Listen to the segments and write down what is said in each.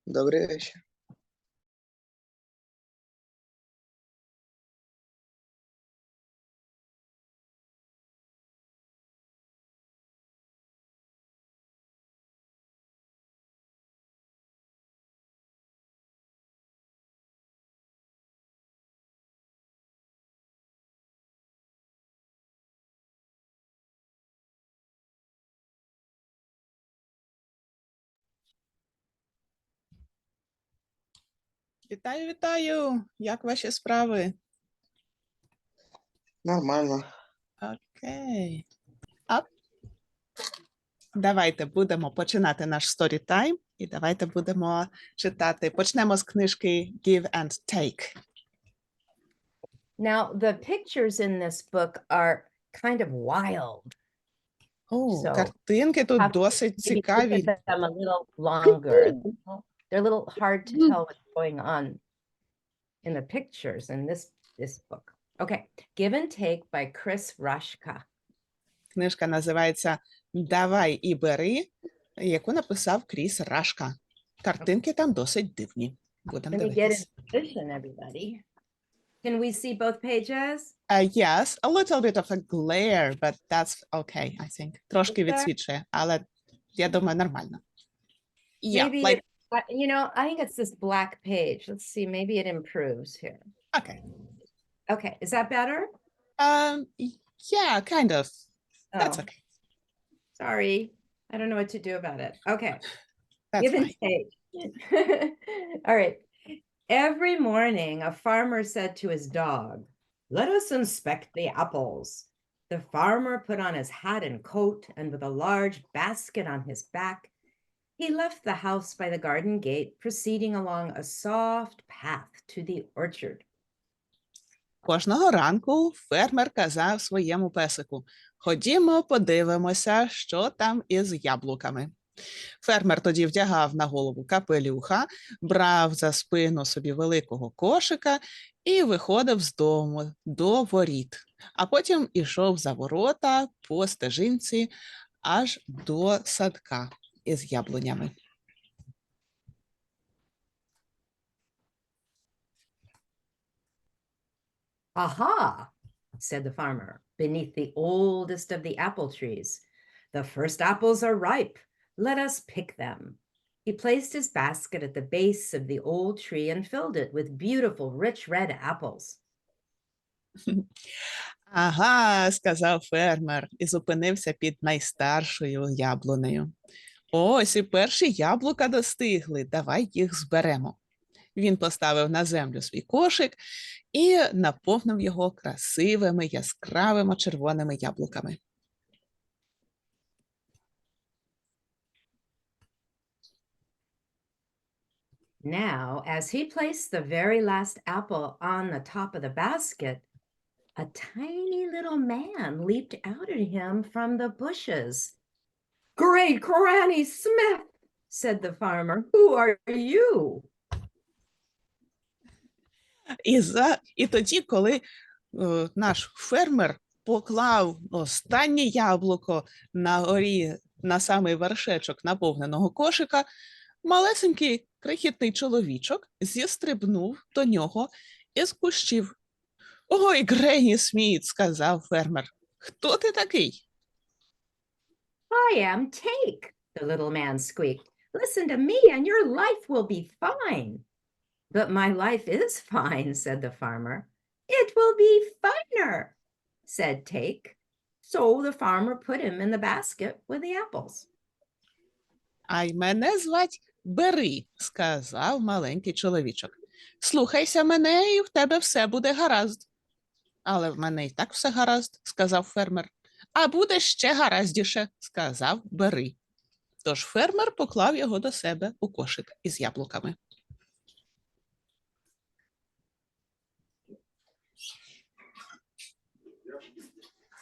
Добрий вечір. Вітаю, вітаю! Як ваші справи? Нормально. Окей. Давайте будемо починати наш Storytime і давайте будемо читати. Почнемо з книжки Give and Take. Now, the pictures in this book are kind of wild. So, Картинки тут have to досить maybe look цікаві. at them a little longer. They're a little hard to tell what's going on in the pictures in this book. Okay, Give and Take by Raschka. Книжка називається «Давай і бери», яку написав Кріс Рашка. Картинки там досить дивні. Будемо Let me get дивитися. in position, everybody. Can we see both pages? Yes, a little bit of a glare, but that's okay, I think. Трошки Is there? відсвічує, але я думаю, нормально. Yeah, Maybe like, you know, I think it's this black page. Let's see, maybe it improves here. okay. Okay, is that better? Yeah, kind of. That's Oh, okay. sorry. I don't know what to do about it. Okay. That's Give and fine. take. All right. Every morning, a farmer said to his dog, "Let us inspect the apples." The farmer put on his hat and coat, and with a large basket on his back, he left the house by the garden gate, proceeding along a soft path to the orchard. Кожного ранку фермер казав своєму песику: «Ходімо, подивимося, що там із яблуками». Фермер тоді вдягав на голову капелюха, брав за спину собі великого кошика і виходив з дому до воріт, а потім ішов за ворота по стежинці аж до садка із яблунями. Aha, said the farmer, beneath the oldest of the apple trees. The first apples are ripe. Let us pick them. He placed his basket at the base of the old tree and filled it with beautiful, rich red apples. «Ага», – сказав фермер і зупинився під найстаршою яблунею. «Ось і перші яблука достигли, давай їх зберемо». Він поставив на землю свій кошик і наповнив його красивими яскравими червоними яблуками. Now, as he placed the very last apple on the top of the basket, a tiny little man leaped out at him from the bushes. "Great Granny Smith," said the farmer, "who are you?" І тоді, коли наш фермер поклав останнє яблуко на горі, на самий вершечок наповненого кошика, малесенький крихітний чоловічок зістрибнув до нього із кущів. «Ой, Гренні Сміт», – сказав фермер, – «хто ти такий?» "I am Take," the little man squeaked. "Listen to me and your life will be fine." "But my life is fine," said the farmer. "It will be finer," said Take. So the farmer put him in the basket with the apples. «А й мене звать Бери», – сказав маленький чоловічок. «Слухайся мене, і в тебе все буде гаразд». «Але в мене і так все гаразд», – сказав фермер. «А буде ще гараздіше», – сказав Бери. Тож фермер поклав його до себе у кошик із яблуками.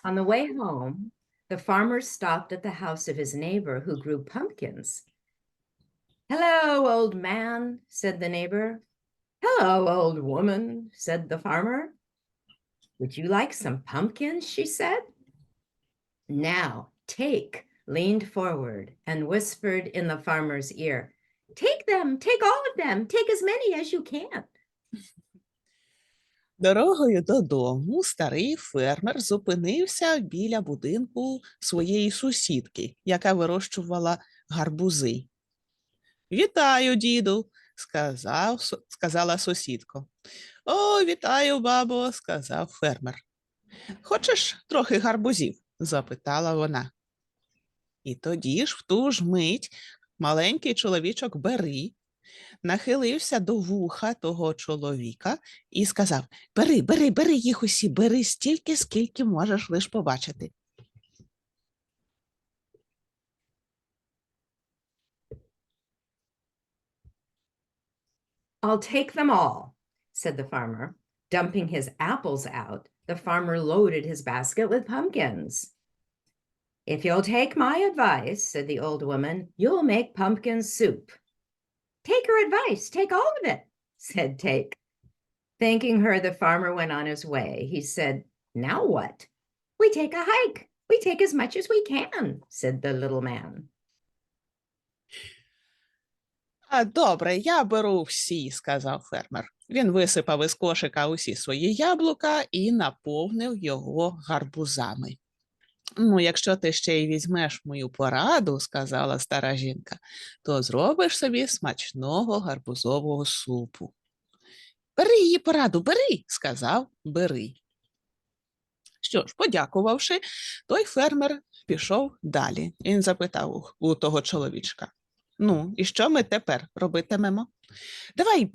On the way home, the farmer stopped at the house of his neighbor who grew pumpkins. "Hello, old man," said the neighbor. "Hello, old woman," said the farmer. "Would you like some pumpkins?" she said. Now, Take leaned forward and whispered in the farmer's ear, Take them, take all of them, take as many as you can. Дорогою додому старий фермер зупинився біля будинку своєї сусідки, яка вирощувала гарбузи. «Вітаю, діду», сказала сусідка. «О, вітаю, бабо», сказав фермер. «Хочеш трохи гарбузів?» запитала вона. І тоді ж в ту ж мить маленький чоловічок Бери нахилився до вуха того чоловіка і сказав: бери їх усі, бери стільки, скільки можеш лиш побачити. I'll take them all, said the farmer. Dumping his apples out, the farmer loaded his basket with pumpkins. If you'll take my advice, said the old woman, you'll make pumpkin soup. Take her advice, take all of it, said Take. Thanking her, the farmer went on his way. He said, now what? We take a hike. We take as much as we can, said the little man. Добре, я беру всі, сказав фермер. Він висипав із кошика усі свої яблука і наповнив його гарбузами. Ну, якщо ти ще й візьмеш мою пораду, сказала стара жінка, то зробиш собі смачного гарбузового супу. Бери її пораду, бери, сказав Бери. Що ж, подякувавши, той фермер пішов далі. Він запитав у того чоловічка: ну, і що ми тепер робитимемо? Давай,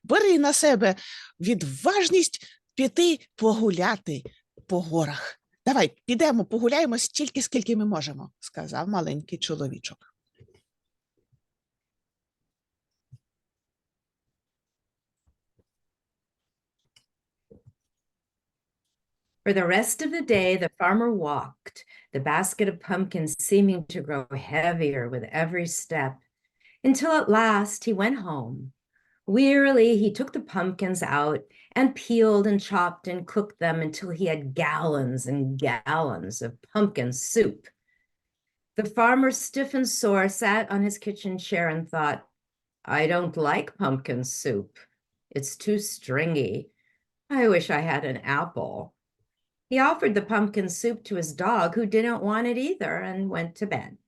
бери на себе відважність піти погуляти по горах. Давай, підемо, погуляємо стільки, скільки ми можемо, сказав маленький чоловічок. For the rest of the day, the farmer walked, the basket of pumpkins seeming to grow heavier with every step, until at last he went home. Wearily, he took the pumpkins out and peeled and chopped and cooked them until he had gallons and gallons of pumpkin soup. The farmer, stiff and sore, sat on his kitchen chair and thought, I don't like pumpkin soup. It's too stringy. I wish I had an apple. He offered the pumpkin soup to his dog, who didn't want it either, and went to bed.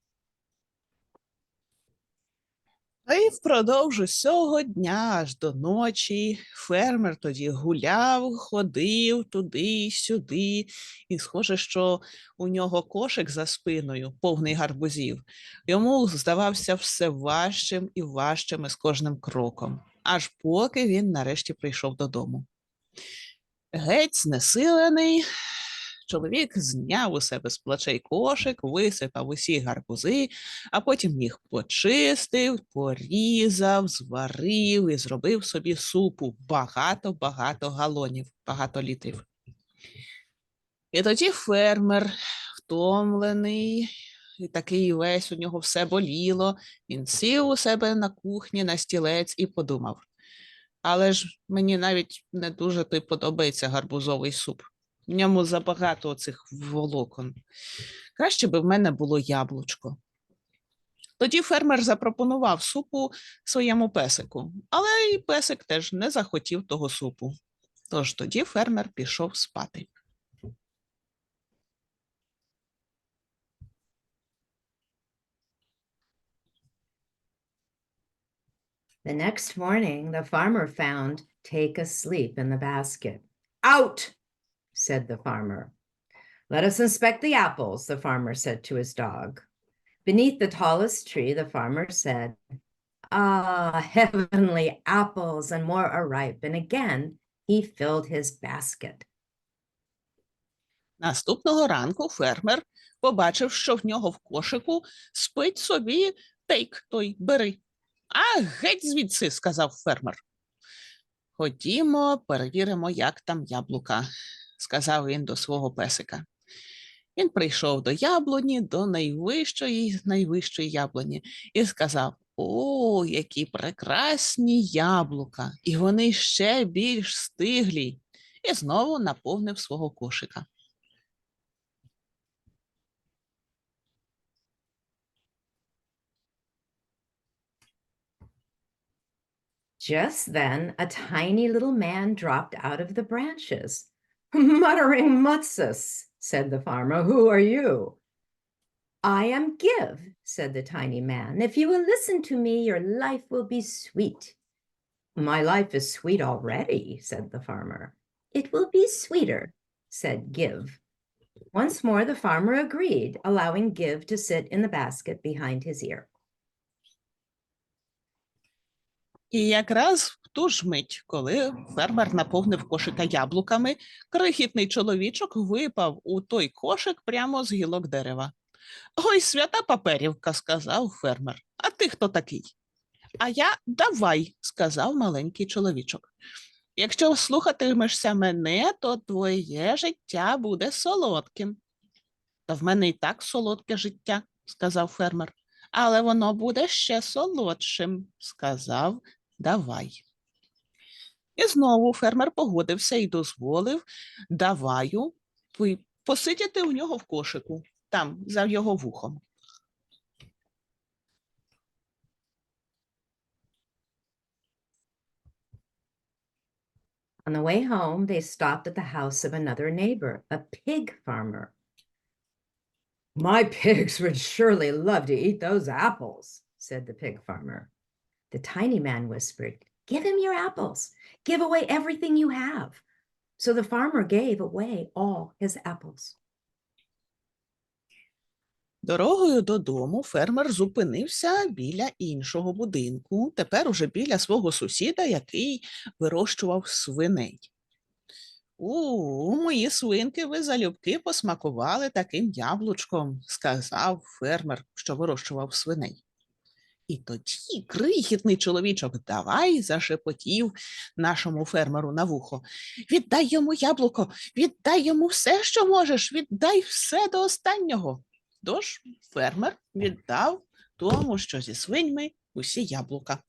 І впродовж усього дня аж до ночі фермер тоді гуляв, ходив туди-сюди, і схоже, що у нього кошик за спиною, повний гарбузів, йому здавався все важчим і важчим із кожним кроком, аж поки він нарешті прийшов додому. Геть знесилений, чоловік зняв у себе з плечей кошик, висипав усі гарбузи, а потім їх почистив, порізав, зварив і зробив собі супу багато-багато галонів, багато літрів. І тоді фермер, втомлений, і такий весь у нього все боліло, він сів у себе на кухні на стілець і подумав: але ж мені навіть не дуже подобається гарбузовий суп. В ньому забагато цих волокон. Краще би в мене було яблучко. Тоді фермер запропонував супу своєму песику, але і песик теж не захотів того супу. Тож тоді фермер пішов спати. The next morning, the farmer found Take asleep in the basket. Out, said the farmer. Let us inspect the apples, the farmer said to his dog. Beneath the tallest tree, the farmer said, ah, heavenly apples, and more are ripe. And again, he filled his basket. Наступного ранку фермер побачив, що в нього в кошику спить собі Тейк, той Бери. А геть звідси, сказав фермер. Ходімо, перевіримо, як там яблука, сказав він до свого песика. Він прийшов до яблуні, до найвищої яблуні і сказав: о, які прекрасні яблука, і вони ще більш стиглі, і знову наповнив свого кошика. Just then, a tiny little man dropped out of the branches. Muttering Mutsus, said the farmer, who are you? I am Give, said the tiny man. If you will listen to me, your life will be sweet. My life is sweet already, said the farmer. It will be sweeter, said Give. Once more, the farmer agreed, allowing Give to sit in the basket behind his ear. І якраз в ту ж мить, коли фермер наповнив кошика яблуками, крихітний чоловічок випав у той кошик прямо з гілок дерева. «Ой, свята паперівка», – сказав фермер. «А ти хто такий?» «А я давай», – сказав маленький чоловічок. «Якщо слухатимешся мене, то твоє життя буде солодким». «Та в мене і так солодке життя», – сказав фермер. «Але воно буде ще солодшим», – сказав давай. І знову фермер погодився і дозволив даваю посидіти у нього в кошику, там, за його вухом. On the way home, they stopped at the house of another neighbor, a pig farmer. My pigs would surely love to eat those apples, said the pig farmer. The tiny man whispered, give him your apples. Give away everything you have. So the farmer gave away all his apples. Дорогою додому фермер зупинився біля іншого будинку, тепер уже біля свого сусіда, який вирощував свиней. Мої свинки ви залюбки посмакували таким яблучком, сказав фермер, що вирощував свиней. І тоді крихітний чоловічок давай зашепотів нашому фермеру на вухо. Віддай йому яблуко, віддай йому все, що можеш, віддай все до останнього. Тож фермер віддав тому, що зі свиньми, усі яблука.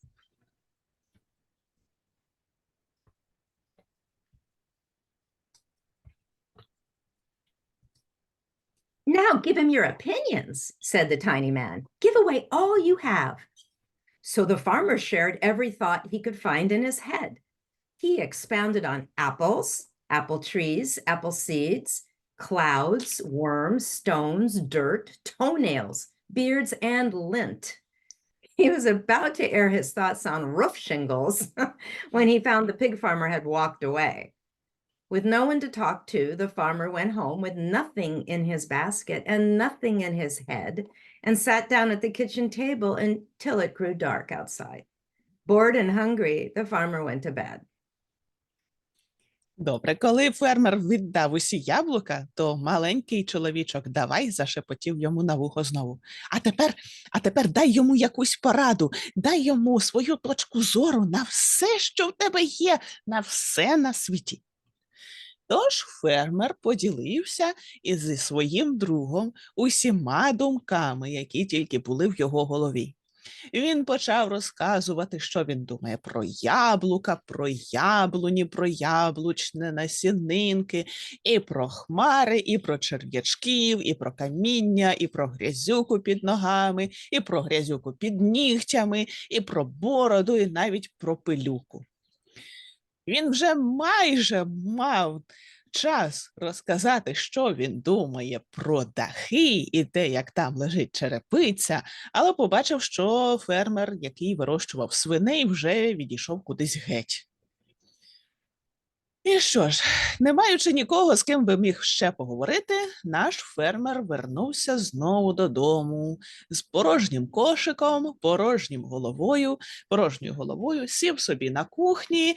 Now give him your opinions, said the tiny man. Give away all you have. So the farmer shared every thought he could find in his head. He expounded on apples, apple trees, apple seeds, clouds, worms, stones, dirt, toenails, beards, and lint. He was about to air his thoughts on roof shingles when he found the pig farmer had walked away. With no one to talk to, the farmer went home with nothing in his basket and nothing in his head and sat down at the kitchen table until it grew dark outside. Bored and hungry, the farmer went to bed. Добре, коли фермер віддав усі яблука, то маленький чоловічок давай зашепотів йому на вухо знову. А тепер дай йому якусь пораду, дай йому свою точку зору на все, що в тебе є, на все на світі. Тож фермер поділився із своїм другом усіма думками, які тільки були в його голові. Він почав розказувати, що він думає про яблука, про яблуні, про яблучне насінинки, і про хмари, і про черв'ячків, і про каміння, і про грязюку під ногами, і про грязюку під нігтями, і про бороду, і навіть про пилюку. Він вже майже мав час розказати, що він думає про дахи і те, як там лежить черепиця, але побачив, що фермер, який вирощував свиней, вже відійшов кудись геть. І що ж, не маючи нікого, з ким би міг ще поговорити, наш фермер вернувся знову додому з порожнім кошиком, порожньою головою, сів собі на кухні,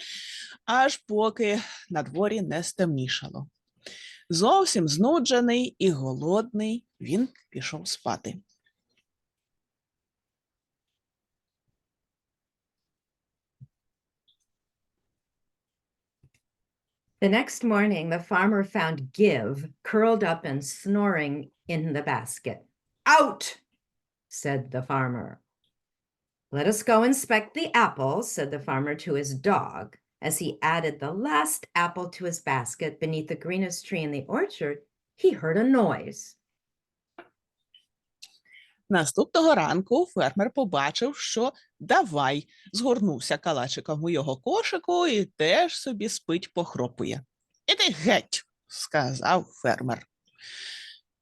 аж поки на дворі не стемнішало. Зовсім знуджений і голодний, він пішов спати. The next morning, the farmer found Give curled up and snoring in the basket. Out, said the farmer. Let us go inspect the apples, said the farmer to his dog. As he added the last apple to his basket beneath the greenest tree in the orchard, he heard a noise. Наступного ранку фермер побачив, що давай згорнувся калачиком у його кошику і теж собі спить, похропує. «Іди геть», – сказав фермер.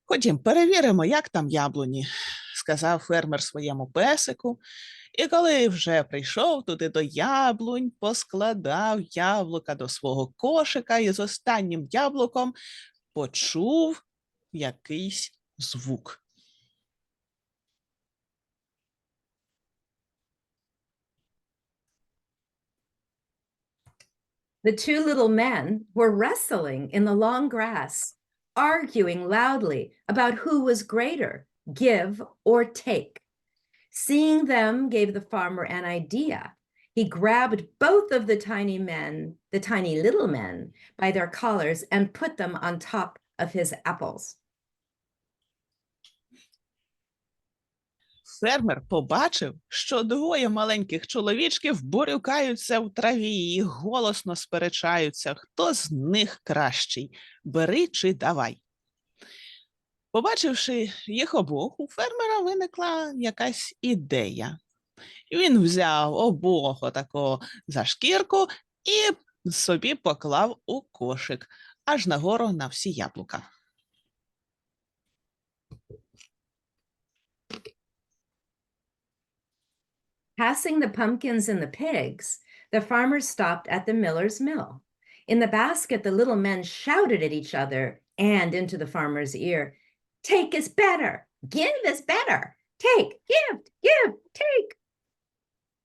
«Ходім, перевіримо, як там яблуні», – сказав фермер своєму песику. І коли вже прийшов туди до яблунь, поскладав яблука до свого кошика і з останнім яблуком почув якийсь звук. The two little men were wrestling in the long grass, arguing loudly about who was greater, give or take. Seeing them gave the farmer an idea. He grabbed both of the tiny little men, by their collars and put them on top of his apples. Фермер побачив, що двоє маленьких чоловічків борюкаються в траві і голосно сперечаються, хто з них кращий – бери чи давай. Побачивши їх обох, у фермера виникла якась ідея. Він взяв обох отако за шкірку і собі поклав у кошик, аж нагору на всі яблука. Passing the pumpkins and the pigs, the farmer stopped at the miller's mill. In the basket, the little men shouted at each other and into the farmer's ear, "Take is better, give is better, take, give, take."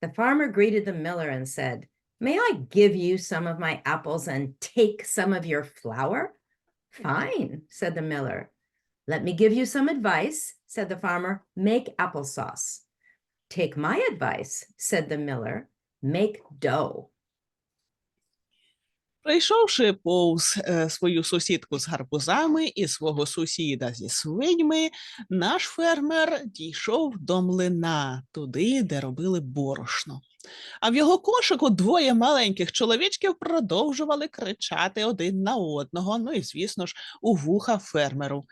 The farmer greeted the miller and said, "May I give you some of my apples and take some of your flour?" "Fine," said the miller. "Let me give you some advice," said the farmer. "Make applesauce." "Take my advice," said the miller. "Make dough." Прийшовши повз свою сусідку з гарбузами і свого сусіда зі свиньми, наш фермер дійшов до млина, туди, де робили борошно. А в його кошику двоє маленьких чоловічків продовжували кричати один на одного, ну і, звісно ж, у вуха фермеру.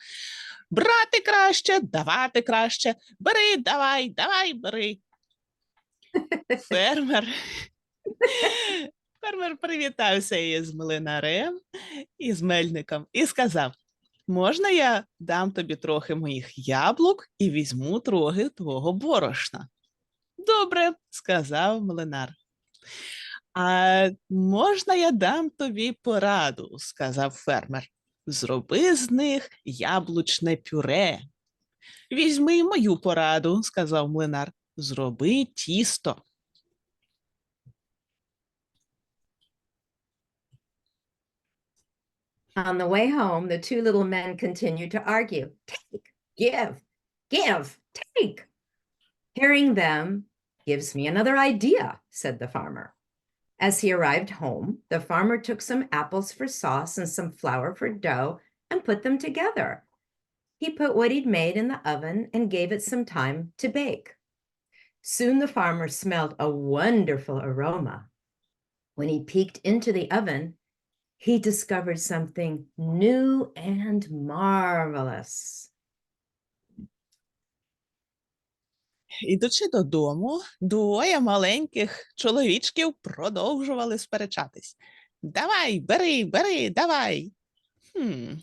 «Брати краще, давати краще, бери, давай, давай, бери». Фермер привітався із млинарем, із мельником і сказав: «Можна я дам тобі трохи моїх яблук і візьму трохи твого борошна?» «Добре», – сказав млинар. «А можна я дам тобі пораду?» – сказав фермер. «Зроби з них яблучне пюре». «Візьми мою пораду», – сказав млинар. «Зроби тісто». On the way home, the two little men continued to argue. "Take, give, take." Hearing them gives me another idea, said the farmer. As he arrived home, the farmer took some apples for sauce and some flour for dough and put them together. He put what he'd made in the oven and gave it some time to bake. Soon the farmer smelled a wonderful aroma. When he peeked into the oven, he discovered something new and marvelous. Ідучи додому, двоє маленьких чоловічків продовжували сперечатись. «Давай, бери, давай!»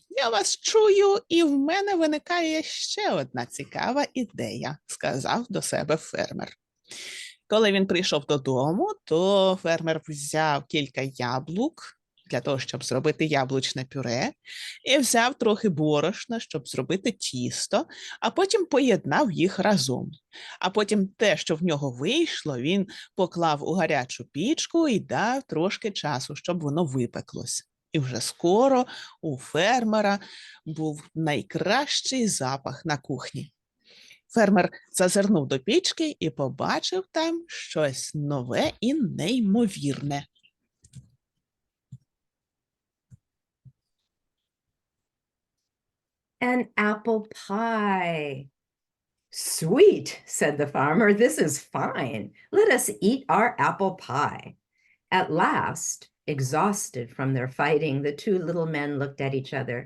«Я вас чую, і в мене виникає ще одна цікава ідея», – сказав до себе фермер. Коли він прийшов додому, то фермер взяв кілька яблук для того, щоб зробити яблучне пюре, і взяв трохи борошна, щоб зробити тісто, а потім поєднав їх разом. А потім те, що в нього вийшло, він поклав у гарячу пічку і дав трошки часу, щоб воно випеклось. І вже скоро у фермера був найкращий запах на кухні. Фермер зазирнув до пічки і побачив там щось нове і неймовірне. An apple pie. "Sweet," said the farmer. "This is fine. Let us eat our apple pie." At last, exhausted from their fighting, the two little men looked at each other.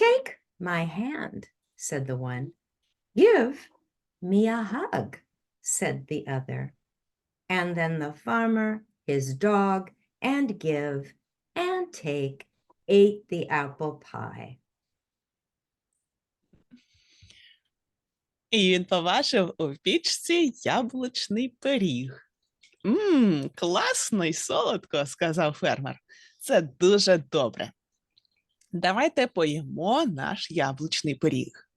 "Take my hand," said the one. "Give Me a hug, said the other. And then the farmer, his dog, and give and take ate the apple pie. І він побачив у пічці яблучний пиріг. Класно і солодко, сказав фермер. Це дуже добре. Давайте поїмо наш яблучний пиріг.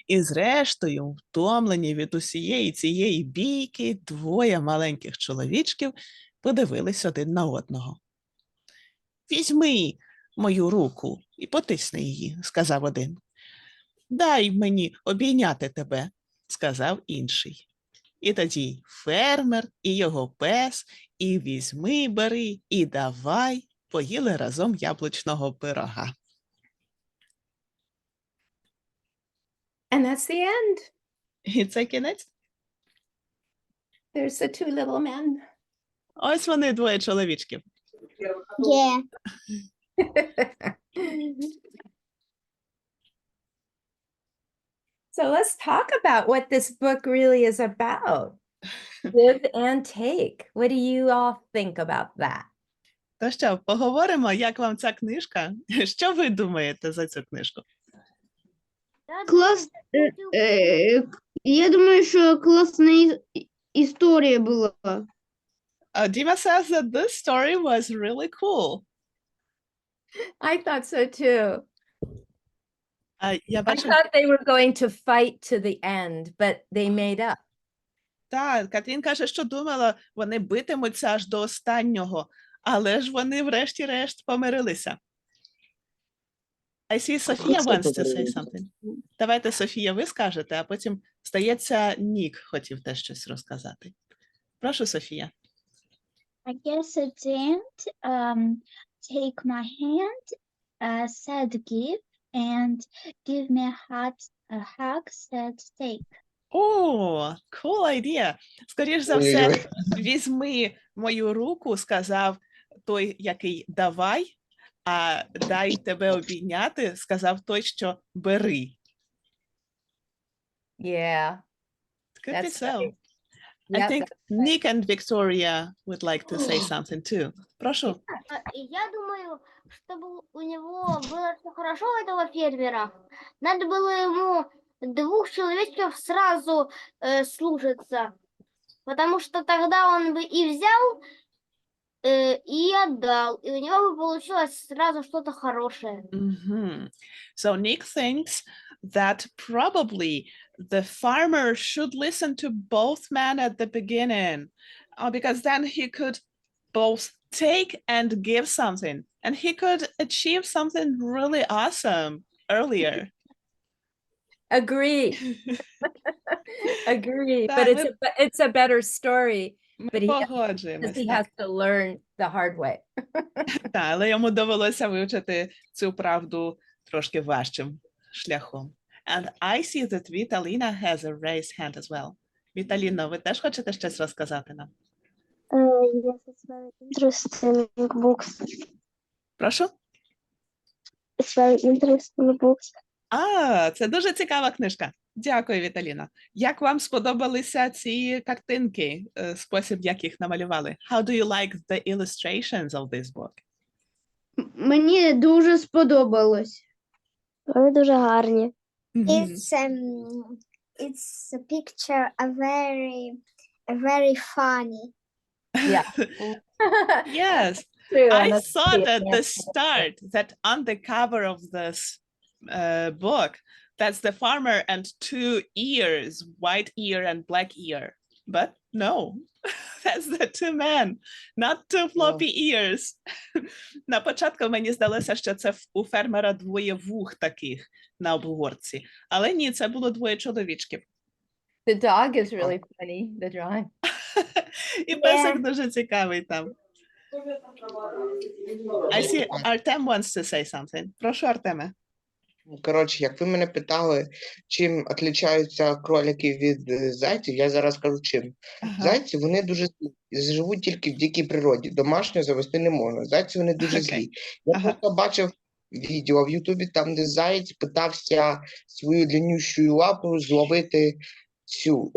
І зрештою, втомлені від усієї цієї бійки, двоє маленьких чоловічків подивились один на одного. «Візьми мою руку і потисни її», – сказав один. «Дай мені обійняти тебе», – сказав інший. І тоді фермер і його пес, і візьми, бери, і давай поїли разом яблучного пирога. And that's the end. І це кінець. There's the two little men. Ось вони, двоє чоловічків. Yeah. So let's talk about what this book really is about. Give and take. What do you all think about that? То що, поговоримо, як вам ця книжка? Що ви думаєте за цю книжку? Клас. Я думаю, що класна історія була. Dima says that this story was really cool. I thought so too. Я I бачу, thought they were going to fight to the end, but they made up. так, Катрін каже, що думала, вони битимуться аж до останнього, але ж вони врешті-решт помирилися. I see Софія wants to say something. Давайте, Софія, ви скажете, а потім, здається, Нік хотів теж щось розказати. Прошу, Софія. I guess it didn't take my hand, said give, and give me a hug, said take. О, cool idea. Скоріш за все, візьми мою руку, сказав той, який давай, а дай тебе обійняти, сказав той, що бери. Yeah. Could be That's so. right. I Yep, think that's right. Nick and Victoria would like to say something too. Прошу. Я думаю, чтобы у него было все хорошо, у этого фермера, надо было ему двух человечков сразу слушаться, потому что тогда он бы и взял, и отдал, и у него бы получилось сразу что-то хорошее. Mhm. So Nick thinks that probably the farmer should listen to both men at the beginning, because then he could both take and give something, and he could achieve something really awesome earlier. Agree. Agree. Так, But ми- it's a better story Ми But he- because погоджуємось. he так. has to learn the hard way. Та, але йому довелося вивчити цю правду трошки важчим шляхом. And I see that Vitalina has a raised hand as well. Віталіно, ви теж хочете щось розказати нам? Yes, it's very interesting books. Прошу? It's very interesting books. Це дуже цікава книжка. Дякую, Віталіна. Як вам сподобалися ці картинки, спосіб, як їх намалювали? How do you like the illustrations of this book? Мені дуже сподобалось. Вони дуже гарні. Мгм. It's a picture very funny. Yeah. Yes. True, I and that's thought the at the answer. start that on the cover of this book, that's the farmer and two ears, white ear and black ear. But no, that's the two men, not two floppy ears. На початку мені здалося, що це у фермера двоє вух таких на обгорці. Але ні, це було двоє чоловічків. The dog is really funny, the drawing. І песик дуже цікавий там. I see Artem wants to say something. Прошу, Артеме. Коротше, як ви мене питали, чим відрізняються кролики від зайців, я зараз скажу чим. Ага. Зайці, вони дуже злі, живуть тільки в дикій природі, домашньо завести не можна. Зайці, вони дуже Окей. злі. Я Ага. просто бачив відео в Ютубі, там, де заєць питався свою длиннющу лапу зловити цю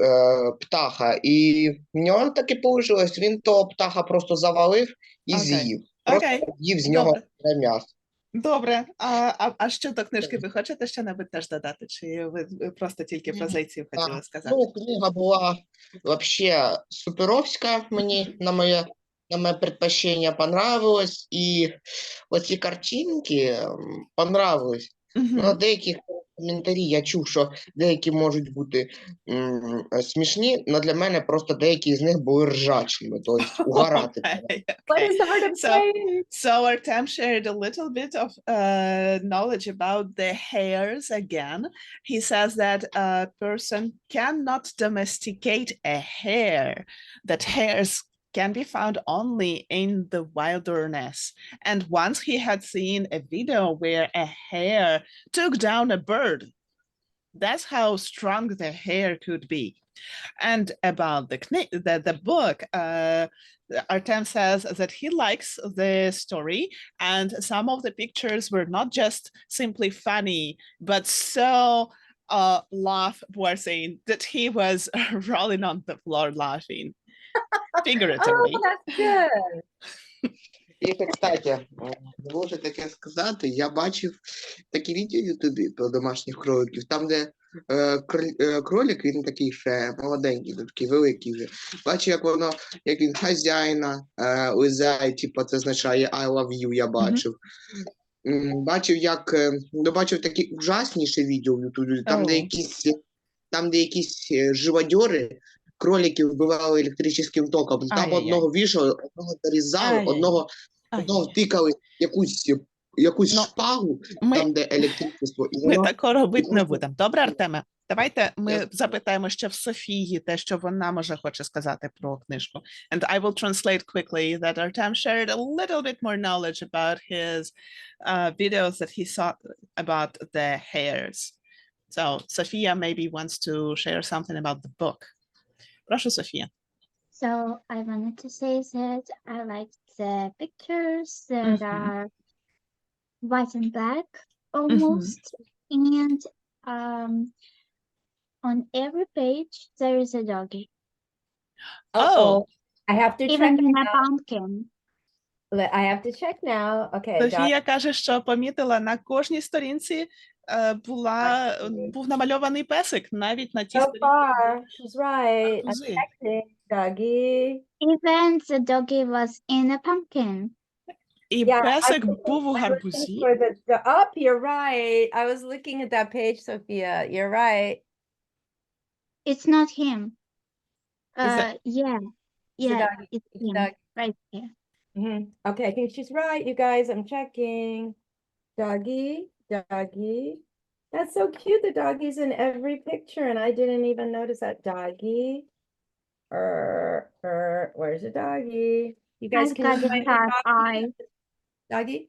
птаха, і в нього таки вийшло, він того птаха просто завалив і Окей. з'їв. Просто Окей. їв з нього Добре. м'ясо. Добре. А що до книжки ви хочете ще-небудь теж додати? Чи ви просто тільки про зайців хотіли сказати? Ну, книга була вообще суперовська, мені на моє предпочтение понравилось, і оці картинки понравились. Ну, Мгм. деякі коментарі я чув, що деякі можуть бути смішні, але для мене просто деякі з них були ржачними, тобто угорати. Okay, What okay. is the word of So, saying? so Artem shared a little bit of knowledge about the hares again. He says that a person cannot domesticate a hare, that hares can be found only in the wilderness. And once he had seen a video where a hare took down a bird. That's how strong the hare could be. And about the book, Artem says that he likes the story, and some of the pictures were not just simply funny, but so laugh-worthy that he was rolling on the floor laughing, figuratively. Oh, that's good. І, кстати, можу таке сказати, я бачив такі відео в Ютубі про домашніх кроликів, там, де кролик, він такий ще молоденький, такий великий вже. Бачив, як він хазяїна лизає, типу, це означає I love you, я бачив. Бачив такі ужасніші відео в Ютубі, там, де якісь живодьори кроликів вбивали електричним током. Там Ай-яй-яй. одного вішали, одного зарізали, Ай-яй-яй. одного втикали якусь Ну, шпагу, ми- там, де електричество. І Ми воно такого робити не просто- будемо. Добре, Артеме? Давайте ми Я- запитаємо ще в Софії те, що вона може хоче сказати про книжку. And I will translate quickly that Artem shared a little bit more knowledge about his videos that he saw about the hares. So Sophia maybe wants to share something about the book. Прошу, Софія. So I wanted to say that I like the pictures that Mhm. are white and black almost, and on every page there is a doggy, Oh, I have to check even in a now. pumpkin. I have to check now. Okay. Софія каже, що помітила на кожній сторінці був намальований песик, навіть на тій So сторінці. far, she's right. I'm Гарбузи. checking, doggy. Even the doggy was in a pumpkin. І Yeah, песик I був у was looking гарбузі. for up, you're right. I was looking at that page, Sophia. You're right. It's not him. Is it- It's a Yeah, doggy. it's It's a him dog. right there. Okay, I think she's right, you guys. I'm checking. Doggy, doggy. That's so cute. The doggy's in every picture, and I didn't even notice that doggy. Where's the doggy? You guys I've can got you a find cat the doggy? eye. Doggy?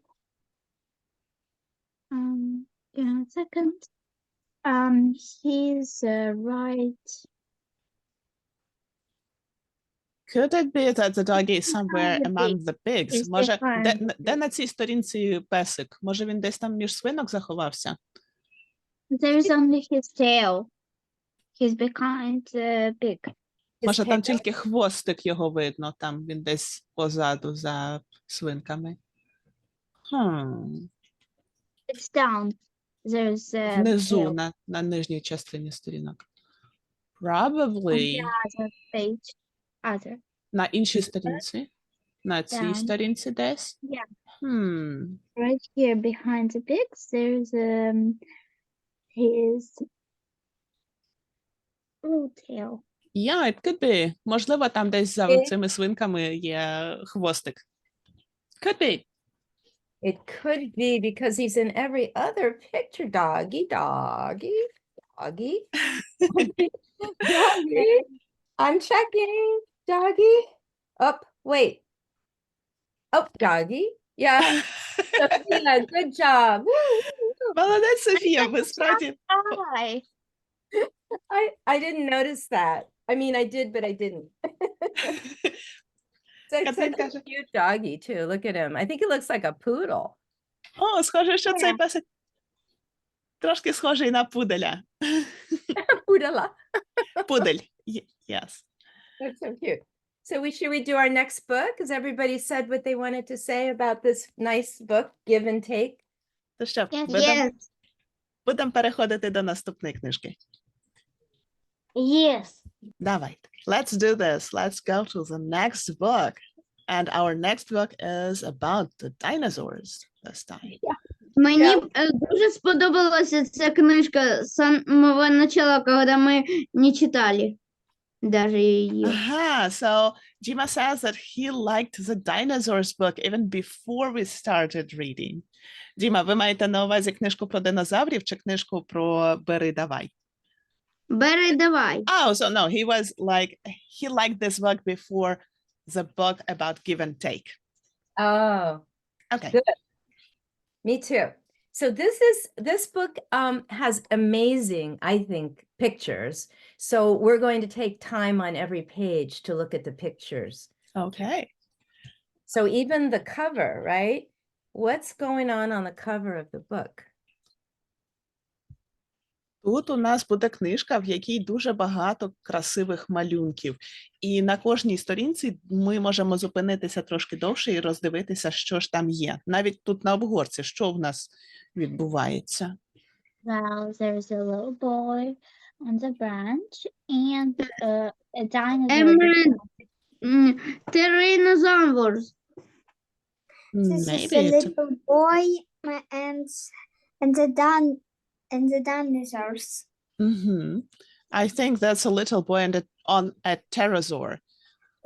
Give me a second. He's right. Could it be that the doggy is somewhere the among pigs. the pigs? It's Може, different. де на цій сторінці песик? Може, він десь там між свинок заховався? There's only his tail. He's behind the pig. Може, там tail? тільки хвостик його видно, там він десь позаду за свинками. It's down. There's Внизу, tail на нижній частині сторінок. on Probably. the other page. Other. На іншій сторінці? На цій Down. сторінці десь? Yeah. Right here behind the pigs, there's his little tail. Yeah, it could be. Можливо, там десь за Окей. цими свинками є хвостик. Could be. It could be because he's in every other picture. Doggy, doggy, doggy. Doggy. I'm checking. Doggy. Up. Wait. Oh, doggy. Yeah. Sophia, good job. Woo. Молодець, Софія, ви справді. Hi. I didn't notice that. I mean, I did, but I didn't. It's Katharine such a каже. cute doggy too. Look at him. I think he looks like a poodle. О, схоже, що цей песик трошки схожий на пуделя. Poodle. Пудель. Yes. That's so cute. So should we do our next book? Has everybody said what they wanted to say about this nice book, Give and Take? То що, Yes. будемо переходити до наступної книжки. Yes. Давайте. Let's do this. Let's go to the next book. And our next book is about the dinosaurs this time. Мені дуже сподобалася ця книжка з самого начала, коли ми не читали даже її. Aha, so Jima says that he liked the dinosaurs book even before we started reading. Діма, ви маєте на увазі книжку про динозаврів чи книжку про «Бери, давай»? Бери, давай. Oh, so no, he liked this book before the book about give and take. Oh, Okay. Good. Me too. So this book has amazing, I think, pictures. So we're going to take time on every page to look at the pictures. Okay. So even the cover, right? What's going on the cover of the book? Тут у нас буде книжка, в якій дуже багато красивих малюнків. І на кожній сторінці ми можемо зупинитися трошки довше і роздивитися, що ж там є. Навіть тут на обгорці, що в нас відбувається. Well, there's a little boy on the branch and a dinosaur. Tyrannosaurus. This is Maybe a it's little boy and the dinosaurs. I think that's a little boy and a pterosaur.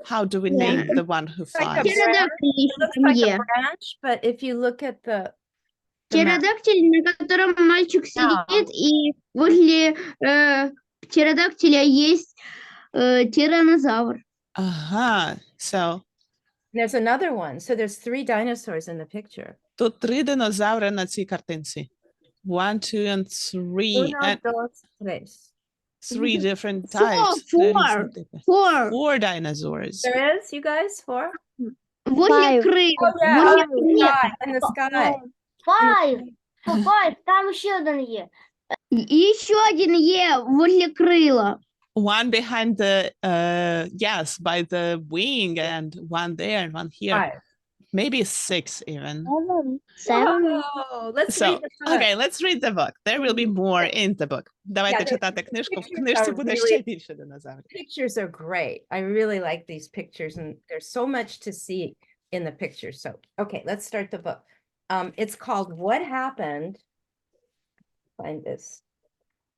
How do we Yeah. name the one who Like a flies? Птеродактиль It looks там like є. a branch, but if you look at the map- Птеродактиль, на котором мальчик сидит, и возле птеродактиля есть тираннозавр. Ага, so there's another one. So there's 3 dinosaurs in the picture. тут 3 динозаври на цій картинці. 1, 2, and 3. Uno, And dos, tres. 3 different Four, types. four. There is 4. 4 dinosaurs. There is, you guys, 4? Возле Five. крыл. Yeah, Возле oh, крыл. sky, in the sky. Five. Five. Там ще один є. И еще один є возле крыла. One behind the, yes, by the wing, and one there and one here. 5. Maybe 6 even. 7. Oh, let's So, read the book. okay, let's read the book. There will be more in the book. Давайте the читати книжку. В pictures книжці are буде ще really- більше динозаврів. Pictures are great. I really like these pictures, and there's so much to see in the pictures. So, okay, let's start the book. It's called What Happened. Find this.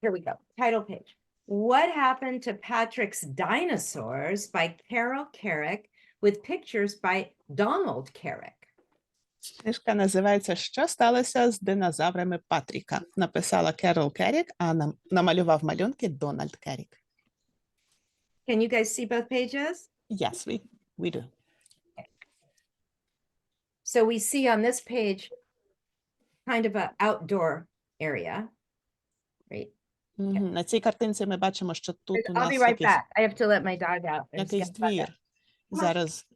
Here we go. Title page. What Happened to Patrick's Dinosaurs by Carrick with pictures by Donald Carrick. Книжка називається «Що сталося з динозаврами Патріка». Написала Керол Керрік, а намалював малюнки Дональд Керрік. Can you guys see both pages? Yes, we do. So we see on this page kind of an outdoor area, right? Мгм. На цій картинці ми бачимо, що тут у I'll нас be right якийсь, back. I have to let my dog out. and якийсь get let двір. Зараз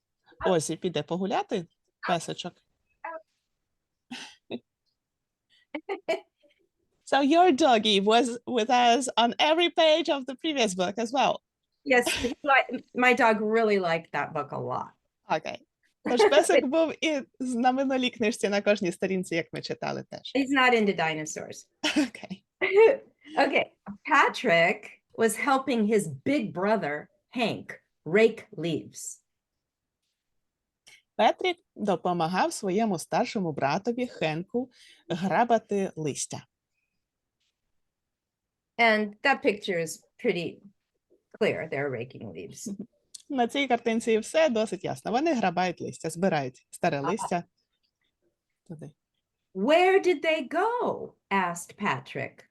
Озі піде погуляти, песочок. So your doggy was with us on every page of the previous book as well. Yes, my dog really liked that book a lot. Окей. Тож песик був і на минулій книжці на кожній сторінці, як ми читали теж. He's not into dinosaurs. Окей. Okay, Patrick was helping his big brother, Hank, rake leaves. Петрік допомагав своєму старшому братові Хенку грабати листя. And that picture is pretty clear. They're raking leaves. На цій картинці все досить ясно. Вони грабають листя, збирають старе листя туди. Where did they go? Asked Patrick.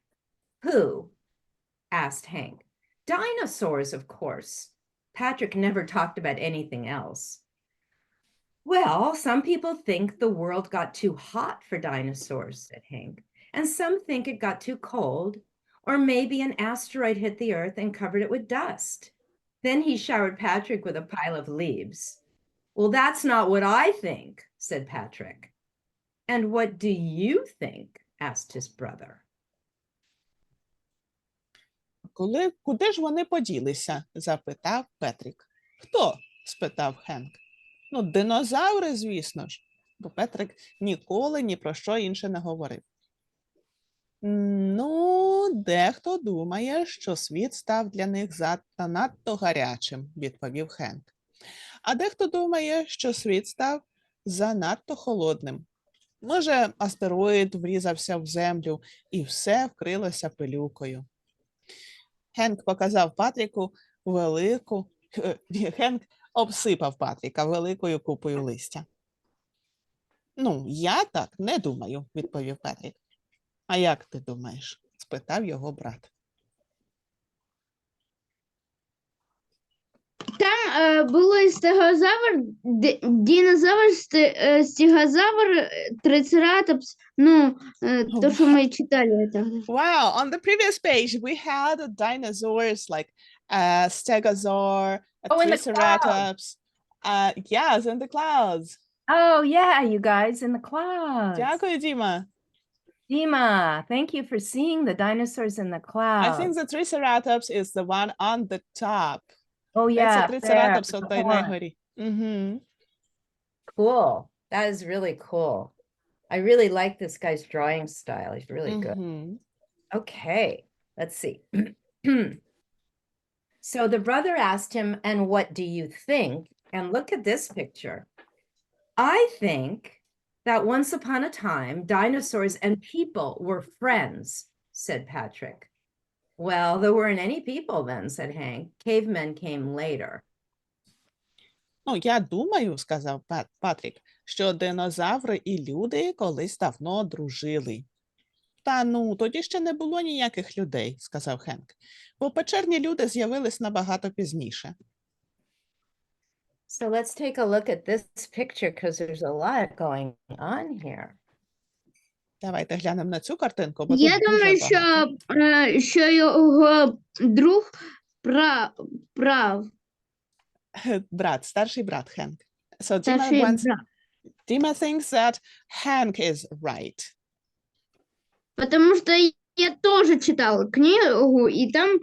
Who? Asked Hank. Dinosaurs, of course. Patrick never talked about anything else. Well, some people think the world got too hot for dinosaurs, said Hank, and some think it got too cold, or maybe an asteroid hit the earth and covered it with dust. Then he showered Patrick with a pile of leaves. Well, that's not what I think, said Patrick. And what do you think? Asked his brother. куди ж вони поділися? Запитав Петрик. Хто? Спитав Хенк. Ну, динозаври, звісно ж. Бо Петрик ніколи ні про що інше не говорив. Ну, дехто думає, що світ став для них занадто гарячим, відповів Хенк. А дехто думає, що світ став занадто холодним. Може, астероїд врізався в землю і все вкрилося пилюкою. Хенк показав Патріку Хенк обсипав Патріка великою купою листя. Ну, я так не думаю, відповів Патрік. А як ти думаєш? Спитав його брат. Там було стегозавр, динозавр, стегозавр, трицератопс, ну, то, що ми читали тогда. Wow, on the previous page we had dinosaurs like a stegosaur, a Oh, in the triceratops. Yes, in the clouds. Oh, yeah, you guys in the clouds. Дякую, Діма. Dima, thank you for seeing the dinosaurs in the I clouds. think the triceratops is the one on the top. Oh, Це yeah, there, трицератопс with от the той horn. на горі. Мгм. Cool. That is really cool. I really like this guy's drawing style. He's really good. Мгм. Okay, let's see. So the brother asked him, and what do you think? And look at this picture. I think that once upon a time, dinosaurs and people were friends, said Patrick. Well, there weren't any people then, said Hank. Cavemen came later. Ну, я думаю, сказав Патрік, що динозаври і люди колись давно дружили. Та ну, тоді ще не було ніяких людей, сказав Хенк, бо печерні люди з'явились набагато пізніше. So let's take a look at this picture because there's a lot going on here. Давайте глянемо на цю картинку, бо Я тут дуже думаю, багато. що його друг прав. Брат, старший брат Хенк. So Старший брат. Dima thinks that Hank is right. Потому что я тоже читала книгу, и там